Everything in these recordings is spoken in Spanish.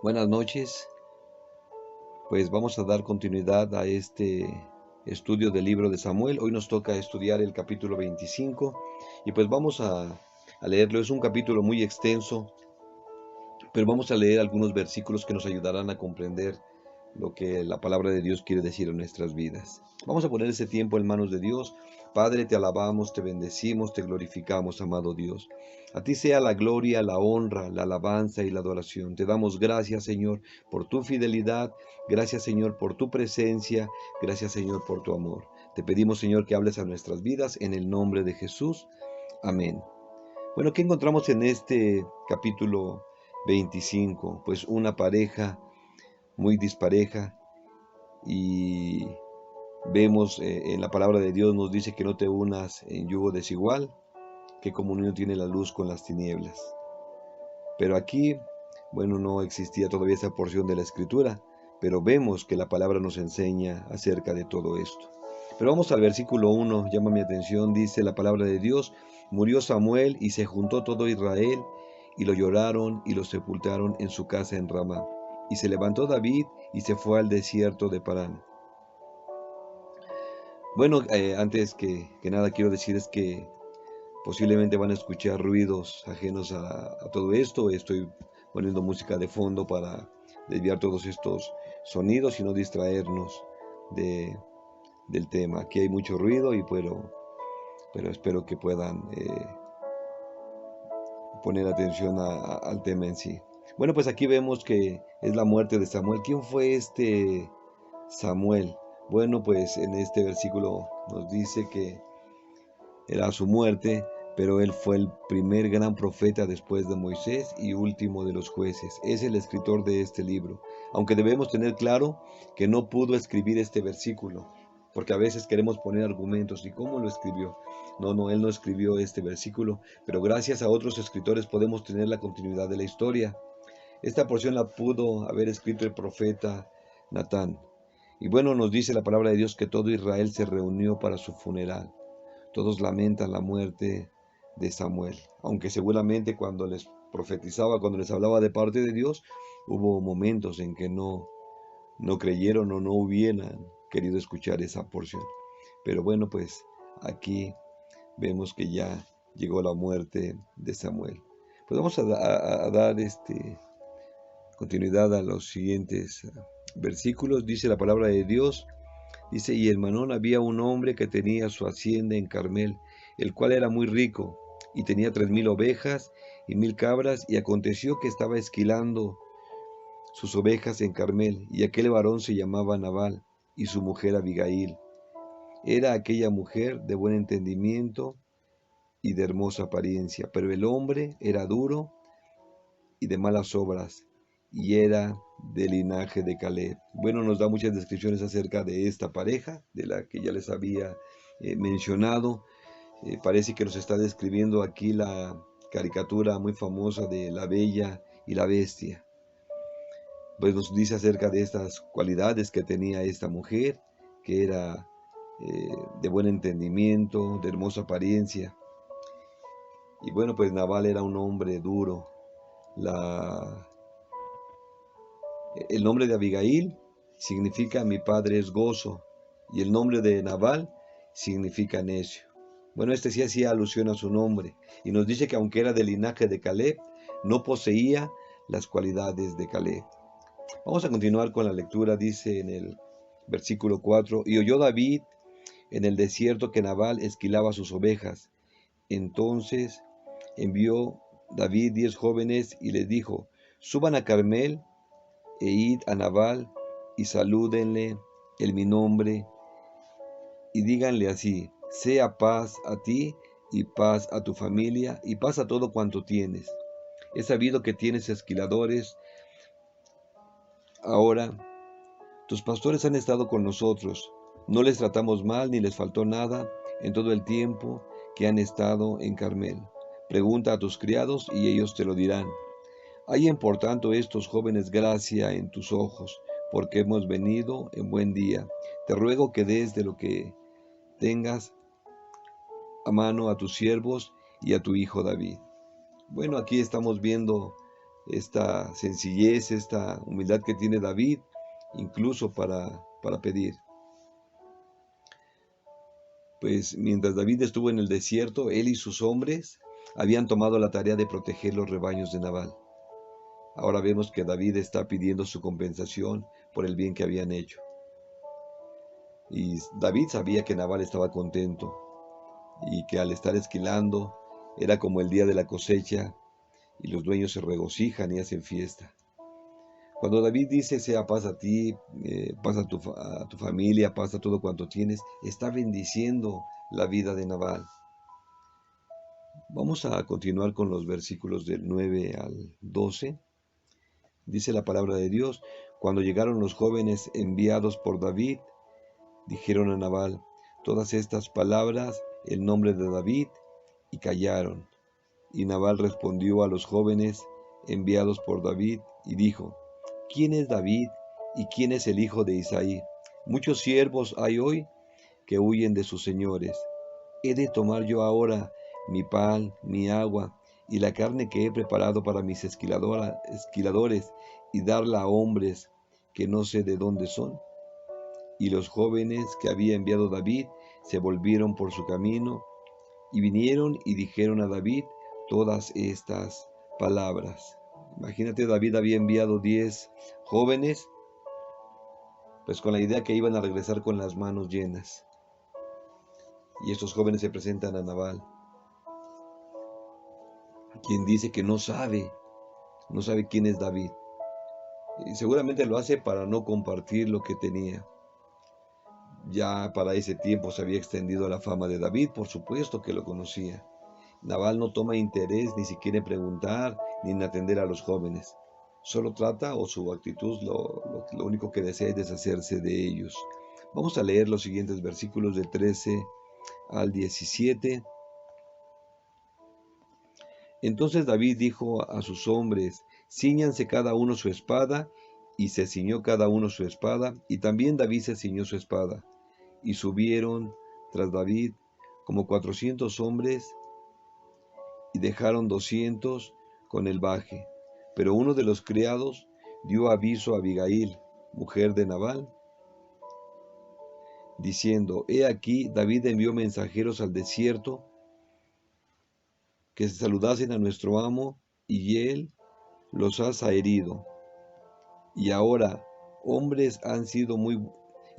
Buenas noches, pues vamos a dar continuidad a este estudio del libro de Samuel. Hoy nos toca estudiar el capítulo 25 y pues vamos a leerlo. Es un capítulo muy extenso, pero vamos a leer algunos versículos que nos ayudarán a comprender lo que la palabra de Dios quiere decir en nuestras vidas. Vamos a poner ese tiempo en manos de Dios. Padre, te alabamos, te bendecimos, te glorificamos, amado Dios. A ti sea la gloria, la honra, la alabanza y la adoración. Te damos gracias, Señor, por tu fidelidad. Gracias, Señor, por tu presencia. Gracias, Señor, por tu amor. Te pedimos, Señor, que hables a nuestras vidas en el nombre de Jesús. Amén. Bueno, ¿qué encontramos en este capítulo 25? Pues una pareja muy dispareja y vemos en la palabra de Dios nos dice que no te unas en yugo desigual, que comunión tiene la luz con las tinieblas. Pero aquí, bueno, no existía todavía esa porción de la escritura, pero vemos que la palabra nos enseña acerca de todo esto. Pero vamos al versículo 1, llama mi atención, dice la palabra de Dios: murió Samuel y se juntó todo Israel y lo lloraron y lo sepultaron en su casa en Ramá. Y se levantó David y se fue al desierto de Parán. Bueno, antes que nada quiero decirles que posiblemente van a escuchar ruidos ajenos a todo esto. Estoy poniendo música de fondo para desviar todos estos sonidos y no distraernos de, del tema. Aquí hay mucho ruido pero espero que puedan poner atención al tema en sí. Bueno, pues aquí vemos que es la muerte de Samuel. ¿Quién fue este Samuel? Bueno, pues en este versículo nos dice que era su muerte, pero él fue el primer gran profeta después de Moisés y último de los jueces. Es el escritor de este libro, aunque debemos tener claro que no pudo escribir este versículo, porque a veces queremos poner argumentos. ¿Y cómo lo escribió? No, él no escribió este versículo, pero gracias a otros escritores podemos tener la continuidad de la historia. Esta porción la pudo haber escrito el profeta Natán. Y bueno, nos dice la palabra de Dios que todo Israel se reunió para su funeral. Todos lamentan la muerte de Samuel, aunque seguramente cuando les profetizaba, cuando les hablaba de parte de Dios, hubo momentos en que no creyeron o no hubieran querido escuchar esa porción. Pero bueno, pues aquí vemos que ya llegó la muerte de Samuel. Pues vamos a dar continuidad a los siguientes versículos. Dice la palabra de Dios. Dice: y en Manón había un hombre que tenía su hacienda en Carmel, el cual era muy rico, y tenía 3000 ovejas y 1000 cabras, y aconteció que estaba esquilando sus ovejas en Carmel, y aquel varón se llamaba Nabal, y su mujer Abigail. Era aquella mujer de buen entendimiento y de hermosa apariencia, pero el hombre era duro y de malas obras, y era del linaje de Caleb. Bueno, nos da muchas descripciones acerca de esta pareja, de la que ya les había mencionado. Parece que nos está describiendo aquí la caricatura muy famosa de La Bella y la Bestia. Pues nos dice acerca de estas cualidades que tenía esta mujer, que era de buen entendimiento, de hermosa apariencia. Y bueno, pues Nabal era un hombre duro. La El nombre de Abigail significa mi padre es gozo, y el nombre de Nabal significa necio. Bueno, este sí hacía alusión a su nombre, y nos dice que aunque era del linaje de Caleb, no poseía las cualidades de Caleb. Vamos a continuar con la lectura. Dice en el versículo 4: y oyó David en el desierto que Nabal esquilaba sus ovejas. Entonces envió David 10 jóvenes y les dijo: suban a Carmel e id a Nabal y salúdenle en mi nombre y díganle así: sea paz a ti y paz a tu familia y paz a todo cuanto tienes. He sabido que tienes esquiladores. Ahora tus pastores han estado con nosotros, no les tratamos mal ni les faltó nada en todo el tiempo que han estado en Carmel. Pregunta a tus criados y ellos te lo dirán. Hallen por tanto estos jóvenes gracia en tus ojos, porque hemos venido en buen día. Te ruego que des de lo que tengas a mano a tus siervos y a tu hijo David. Bueno, aquí estamos viendo esta sencillez, esta humildad que tiene David, incluso para pedir. Pues mientras David estuvo en el desierto, él y sus hombres habían tomado la tarea de proteger los rebaños de Nabal. Ahora vemos que David está pidiendo su compensación por el bien que habían hecho. Y David sabía que Nabal estaba contento y que al estar esquilando era como el día de la cosecha y los dueños se regocijan y hacen fiesta. Cuando David dice sea paz a ti, paz a tu familia, paz a todo cuanto tienes, está bendiciendo la vida de Nabal. Vamos a continuar con los versículos del 9 al 12. Dice la palabra de Dios: cuando llegaron los jóvenes enviados por David, dijeron a Nabal todas estas palabras en nombre de David, y callaron. Y Nabal respondió a los jóvenes enviados por David y dijo: ¿quién es David y quién es el hijo de Isaí? Muchos siervos hay hoy que huyen de sus señores. ¿He de tomar yo ahora mi pan, mi agua y la carne que he preparado para mis esquiladores y darla a hombres que no sé de dónde son? Y los jóvenes que había enviado David se volvieron por su camino y vinieron y dijeron a David todas estas palabras. Imagínate, David había enviado 10 jóvenes, pues con la idea que iban a regresar con las manos llenas. Y estos jóvenes se presentan a Nabal, quien dice que no sabe quién es David. Y seguramente lo hace para no compartir lo que tenía. Ya para ese tiempo se había extendido la fama de David, por supuesto que lo conocía. Nabal no toma interés ni siquiera en preguntar ni en atender a los jóvenes. Solo trata, o su actitud lo único que desea es deshacerse de ellos. Vamos a leer los siguientes versículos del 13 al 17. Entonces David dijo a sus hombres: cíñanse cada uno su espada, y se ciñó cada uno su espada, y también David se ciñó su espada. Y subieron tras David como 400 hombres, y dejaron 200 con el baje. Pero uno de los criados dio aviso a Abigail, mujer de Nabal, diciendo: he aquí, David envió mensajeros al desierto que saludasen a nuestro amo, y él los ha herido. Y ahora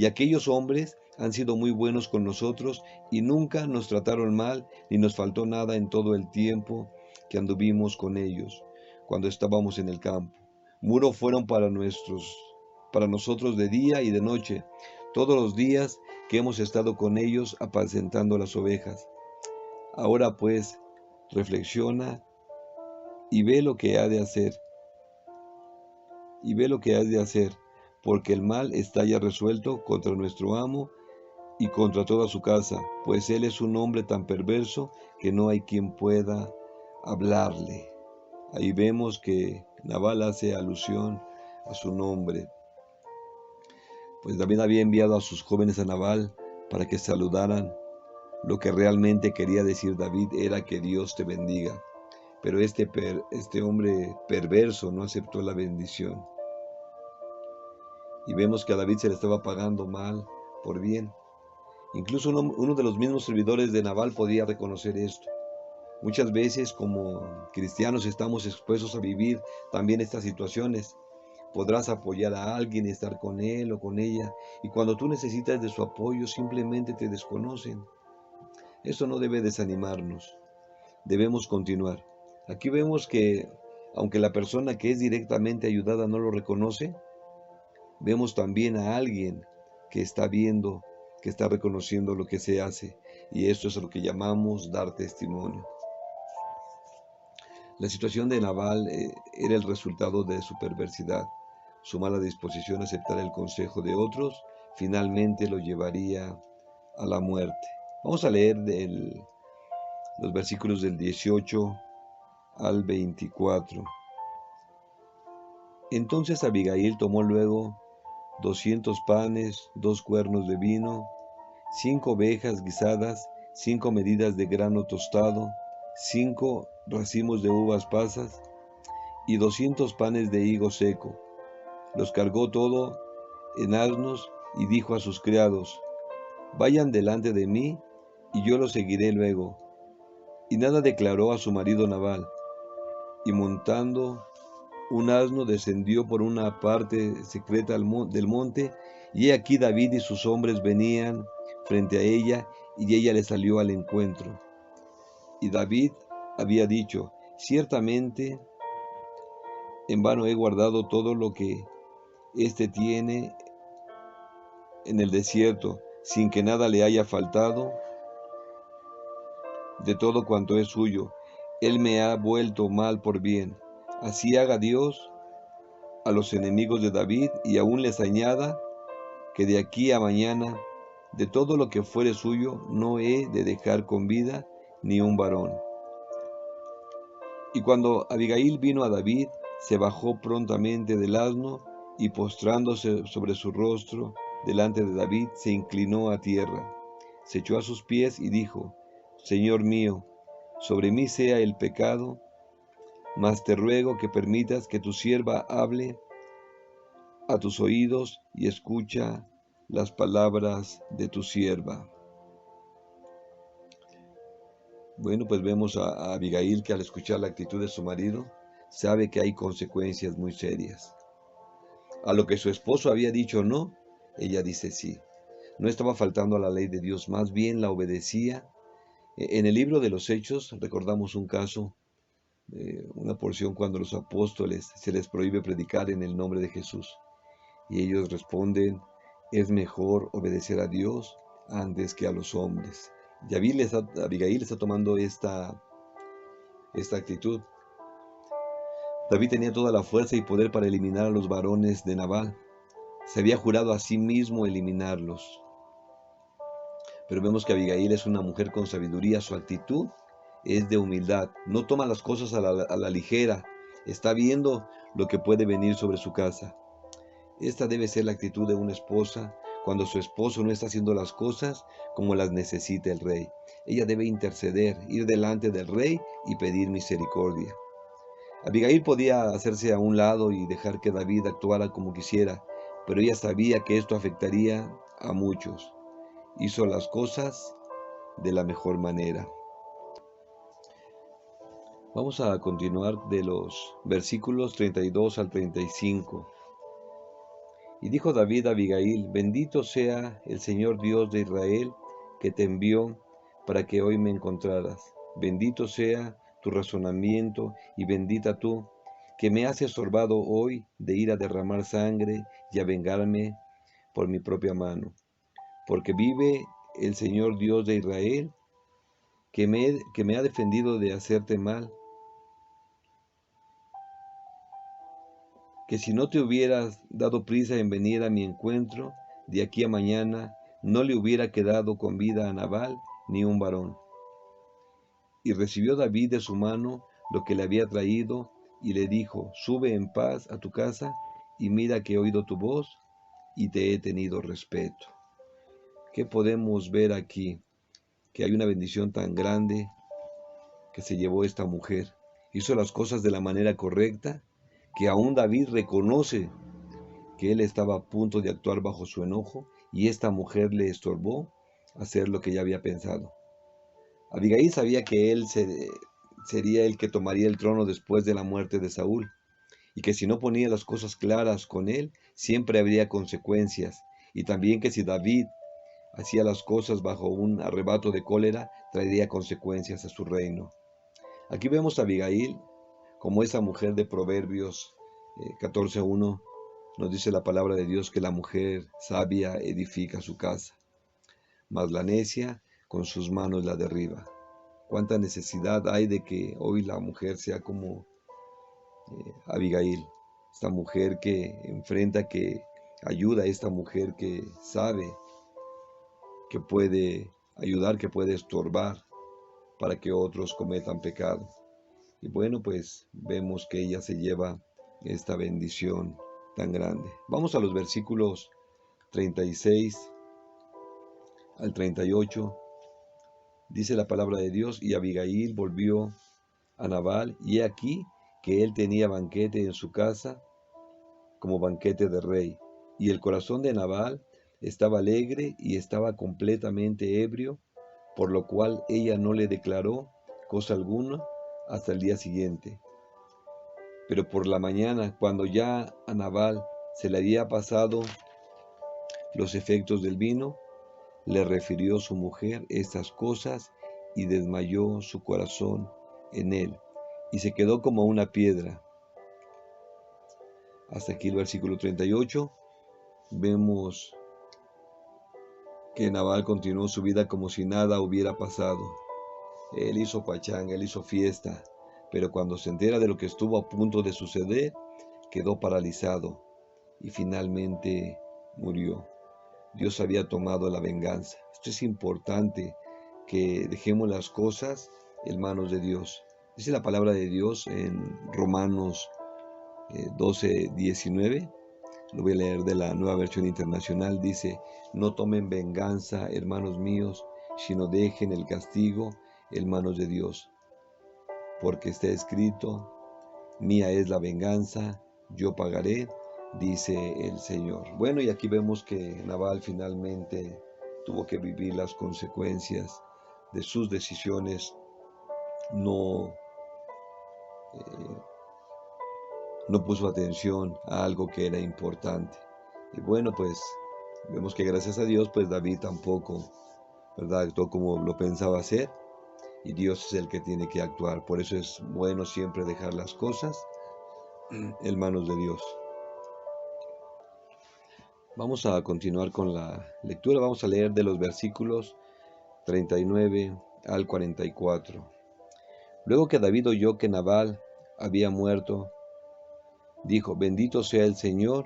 aquellos hombres han sido muy buenos con nosotros, y nunca nos trataron mal, ni nos faltó nada en todo el tiempo que anduvimos con ellos, cuando estábamos en el campo. Muro fueron para nosotros de día y de noche, todos los días que hemos estado con ellos apacentando las ovejas. Ahora pues, reflexiona y ve lo que has de hacer, porque el mal está ya resuelto contra nuestro amo y contra toda su casa, pues él es un hombre tan perverso que no hay quien pueda hablarle. Ahí vemos que Nabal hace alusión a su nombre. Pues David había enviado a sus jóvenes a Nabal para que saludaran. Lo que realmente quería decir David era que Dios te bendiga. Pero este hombre perverso no aceptó la bendición. Y vemos que a David se le estaba pagando mal por bien. Incluso uno de los mismos servidores de Nabal podía reconocer esto. Muchas veces como cristianos estamos expuestos a vivir también estas situaciones. Podrás apoyar a alguien, estar con él o con ella, y cuando tú necesitas de su apoyo simplemente te desconocen. Esto no debe desanimarnos. Debemos continuar. Aquí vemos que aunque la persona que es directamente ayudada no lo reconoce, vemos también a alguien que está viendo, que está reconociendo lo que se hace, y esto es lo que llamamos dar testimonio. La situación de Nabal era el resultado de su perversidad. Su mala disposición a aceptar el consejo de otros finalmente lo llevaría a la muerte. Vamos a leer los versículos del 18 al 24. Entonces Abigail tomó luego 200 panes, 2 cuernos de vino, 5 ovejas guisadas, 5 medidas de grano tostado, 5 racimos de uvas pasas, y 200 panes de higo seco. Los cargó todo en asnos y dijo a sus criados: vayan delante de mí, y yo los seguiré luego. Y nada declaró a su marido Nabal, y montando un asno descendió por una parte secreta del monte, y he aquí David y sus hombres venían frente a ella, y ella le salió al encuentro. Y David había dicho: ciertamente en vano he guardado todo lo que éste tiene en el desierto, sin que nada le haya faltado de todo cuanto es suyo. Él me ha vuelto mal por bien. Así haga Dios a los enemigos de David, y aún les añada que de aquí a mañana, de todo lo que fuere suyo, no he de dejar con vida ni un varón. Y cuando Abigail vino a David, se bajó prontamente del asno, y postrándose sobre su rostro delante de David, se inclinó a tierra, se echó a sus pies y dijo: Señor mío, sobre mí sea el pecado, mas te ruego que permitas que tu sierva hable a tus oídos y escucha las palabras de tu sierva. Bueno, pues vemos a Abigail, que al escuchar la actitud de su marido, sabe que hay consecuencias muy serias. A lo que su esposo había dicho no, ella dice sí. No estaba faltando a la ley de Dios, más bien la obedecía. En el libro de los Hechos recordamos un caso, una porción cuando los apóstoles se les prohíbe predicar en el nombre de Jesús. Y ellos responden: es mejor obedecer a Dios antes que a los hombres. Y Abigail está tomando esta actitud. David tenía toda la fuerza y poder para eliminar a los varones de Nabal. Se había jurado a sí mismo eliminarlos. Pero vemos que Abigail es una mujer con sabiduría. Su actitud es de humildad. No toma las cosas a la ligera. Está viendo lo que puede venir sobre su casa. Esta debe ser la actitud de una esposa cuando su esposo no está haciendo las cosas como las necesita el rey. Ella debe interceder, ir delante del rey y pedir misericordia. Abigail podía hacerse a un lado y dejar que David actuara como quisiera, pero ella sabía que esto afectaría a muchos. Hizo las cosas de la mejor manera. Vamos a continuar de los versículos 32 al 35. Y dijo David a Abigail: bendito sea el Señor Dios de Israel, que te envió para que hoy me encontraras. Bendito sea tu razonamiento, y bendita tú, que me has estorbado hoy de ir a derramar sangre y a vengarme por mi propia mano. Porque vive el Señor Dios de Israel, que me ha defendido de hacerte mal, que si no te hubieras dado prisa en venir a mi encuentro, de aquí a mañana no le hubiera quedado con vida a Nabal ni un varón. Y recibió David de su mano lo que le había traído, y le dijo: sube en paz a tu casa, y mira que he oído tu voz, y te he tenido respeto. ¿Qué podemos ver aquí? Que hay una bendición tan grande que se llevó esta mujer. Hizo las cosas de la manera correcta, que aún David reconoce que él estaba a punto de actuar bajo su enojo, y esta mujer le estorbó hacer lo que ya había pensado. Abigail sabía que él sería el que tomaría el trono después de la muerte de Saúl, y que si no ponía las cosas claras con él, siempre habría consecuencias, y también que si David hacía las cosas bajo un arrebato de cólera, traería consecuencias a su reino. Aquí vemos a Abigail como esa mujer de Proverbios 14:1. Nos dice la palabra de Dios que la mujer sabia edifica su casa, mas la necia con sus manos la derriba. Cuánta necesidad hay de que hoy la mujer sea como Abigail, esta mujer que enfrenta, que ayuda, esta mujer que sabe que puede ayudar, que puede estorbar para que otros cometan pecado. Y bueno, pues vemos que ella se lleva esta bendición tan grande. Vamos a los versículos 36 al 38. Dice la palabra de Dios: y Abigail volvió a Nabal, y he aquí que él tenía banquete en su casa como banquete de rey. Y el corazón de Nabal estaba alegre y estaba completamente ebrio, por lo cual ella no le declaró cosa alguna hasta el día siguiente. Pero por la mañana, cuando ya a Nabal se le había pasado los efectos del vino, le refirió su mujer estas cosas y desmayó su corazón en él y se quedó como una piedra. Hasta aquí el versículo 38. Vemos que Nabal continuó su vida como si nada hubiera pasado. Él hizo pachanga, él hizo fiesta, pero cuando se entera de lo que estuvo a punto de suceder, quedó paralizado y finalmente murió. Dios había tomado la venganza. Esto es importante, que dejemos las cosas en manos de Dios. Dice la palabra de Dios en Romanos 12:19. Lo voy a leer de la Nueva Versión Internacional. Dice: no tomen venganza, hermanos míos, sino dejen el castigo en manos de Dios. Porque está escrito: mía es la venganza, yo pagaré, dice el Señor. Bueno, y aquí vemos que Nabal finalmente tuvo que vivir las consecuencias de sus decisiones. No, no puso atención a algo que era importante. Y bueno, pues vemos que gracias a Dios, pues David tampoco, ¿verdad?, actuó como lo pensaba hacer, y Dios es el que tiene que actuar. Por eso es bueno siempre dejar las cosas en manos de Dios. Vamos a continuar con la lectura. Vamos a leer de los versículos 39 al 44. Luego que David oyó que Nabal había muerto, dijo: bendito sea el Señor,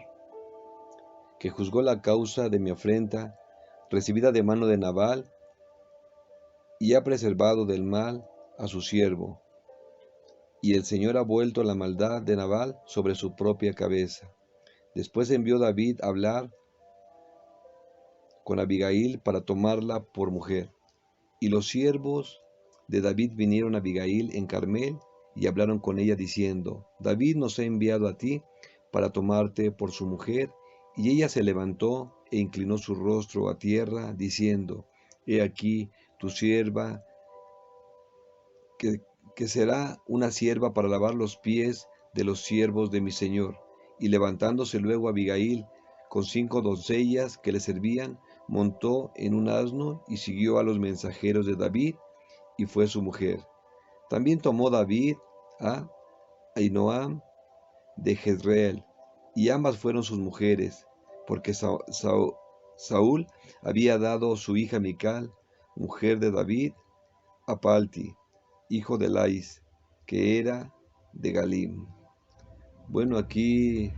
que juzgó la causa de mi afrenta, recibida de mano de Nabal, y ha preservado del mal a su siervo. Y el Señor ha vuelto la maldad de Nabal sobre su propia cabeza. Después envió David a hablar con Abigail para tomarla por mujer. Y los siervos de David vinieron a Abigail en Carmel y hablaron con ella diciendo: David nos ha enviado a ti para tomarte por su mujer. Y ella se levantó e inclinó su rostro a tierra, diciendo: He aquí tu sierva, que será una sierva para lavar los pies de los siervos de mi señor. Y levantándose luego Abigail con 5 doncellas que le servían, montó en un asno y siguió a los mensajeros de David, y fue su mujer. También tomó David a Ahinoam de Jezreel, y ambas fueron sus mujeres, porque Saúl había dado su hija Mical, mujer de David, a Palti, hijo de Lais, que era de Galim. Bueno, aquí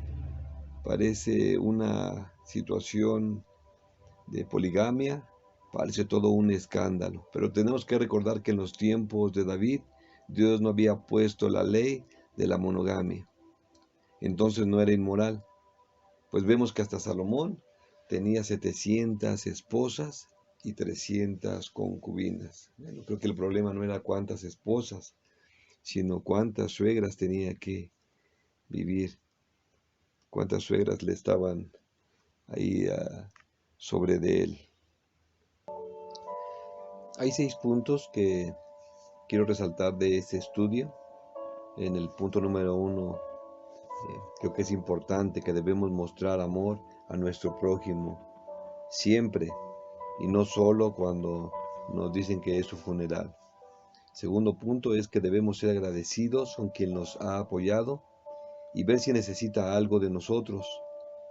parece una situación de poligamia, parece todo un escándalo, pero tenemos que recordar que en los tiempos de David, Dios no había puesto la ley de la monogamia, entonces no era inmoral. Pues vemos que hasta Salomón tenía 700 esposas y 300 concubinas. Bueno, creo que el problema no era cuántas esposas, sino cuántas suegras tenía que vivir, cuántas suegras le estaban ahí sobre de él. Hay 6 puntos que quiero resaltar de este estudio. En el punto número 1, creo que es importante que debemos mostrar amor a nuestro prójimo siempre, y no solo cuando nos dicen que es su funeral. Segundo punto es que debemos ser agradecidos con quien nos ha apoyado y ver si necesita algo de nosotros.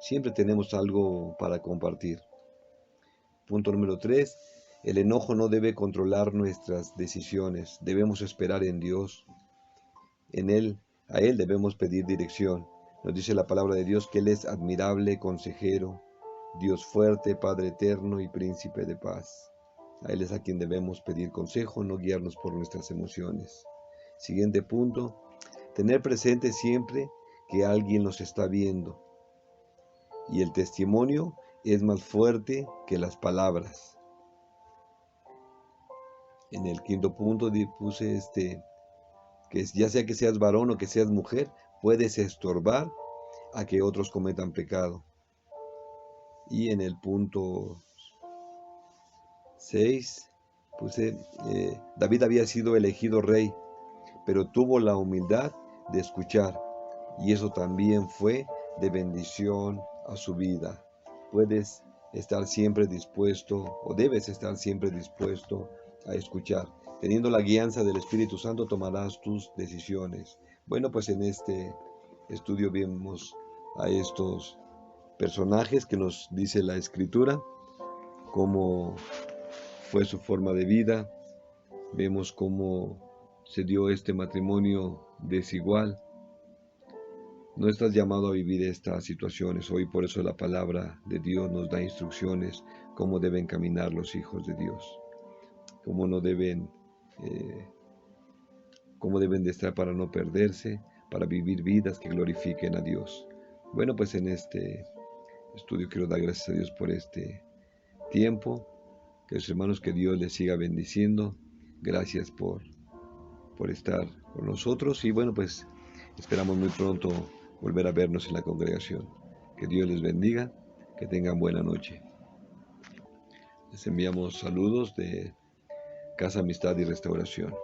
Siempre tenemos algo para compartir. Punto número 3. El enojo no debe controlar nuestras decisiones. Debemos esperar en Dios. A Él debemos pedir dirección. Nos dice la palabra de Dios que Él es admirable consejero, Dios fuerte, Padre eterno y príncipe de paz. A Él es a quien debemos pedir consejo, no guiarnos por nuestras emociones. Siguiente punto. Tener presente siempre que alguien nos está viendo. Y el testimonio es más fuerte que las palabras. En el quinto punto puse que ya sea que seas varón o que seas mujer, puedes estorbar a que otros cometan pecado. Y en el punto 6 puse, David había sido elegido rey, pero tuvo la humildad de escuchar, y eso también fue de bendición a su vida. Puedes estar siempre dispuesto, o debes estar siempre dispuesto a escuchar. Teniendo la guianza del Espíritu Santo tomarás tus decisiones. Bueno, pues en este estudio vemos a estos personajes que nos dice la Escritura, cómo fue su forma de vida. Vemos cómo se dio este matrimonio desigual. No estás llamado a vivir estas situaciones hoy, por eso la palabra de Dios nos da instrucciones cómo deben caminar los hijos de Dios, cómo no deben, eh, cómo deben de estar para no perderse, para vivir vidas que glorifiquen a Dios. Bueno, pues en este estudio quiero dar gracias a Dios por este tiempo, que los hermanos, que Dios les siga bendiciendo. Gracias por estar con nosotros y bueno, pues esperamos muy pronto volver a vernos en la congregación. Que Dios les bendiga, que tengan buena noche. Les enviamos saludos de Casa Amistad y Restauración.